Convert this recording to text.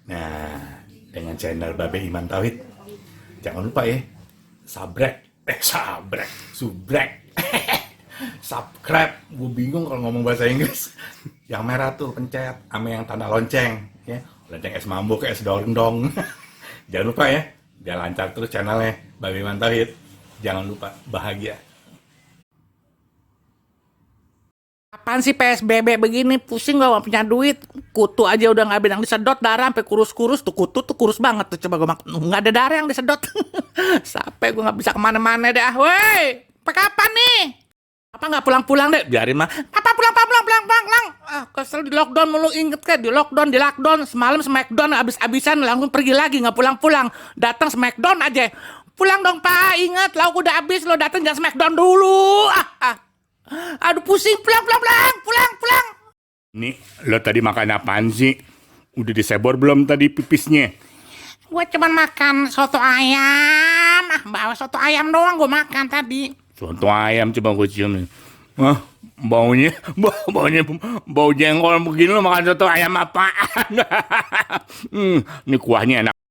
Nah, dengan channel Babe Iman Tauhid. Jangan lupa ya, subrek, subscribe. Gue bingung kalau ngomong bahasa Inggris. Yang merah tuh pencet, sama yang tanda lonceng, ya. Lonceng es mambo kayak es dong. Jangan lupa ya, biar lancar terus channelnya Babe Iman Tauhid. Jangan lupa bahagia. Apaan sih PSBB begini? Pusing gak punya duit. Kutu aja udah gak bilang disedot, darah sampai kurus-kurus. Tuh kutu tuh kurus banget tuh. Coba gue makan, gak ada darah yang disedot. Sampai gue gak bisa kemana-mana deh. Woi, kapan nih? Apa gak pulang-pulang deh? Biarin mah. Papa pulang. Kesel di lockdown mulu, inget kan? Di lockdown. Semalam Smackdown abis-abisan, langsung pergi lagi gak pulang-pulang. Datang Smackdown aja. Pulang dong Pak, inget lauk udah habis, lo datang jangan Smackdown dulu. Aduh pusing, pulang. Nih, lo tadi makan apaan sih? Udah disebor belum tadi pipisnya? Gue cuman makan soto ayam. Bawa soto ayam doang gue makan tadi. Soto ayam coba gue cium nih. Bau jengkol begini lo makan soto ayam apaan? Ini kuahnya enak.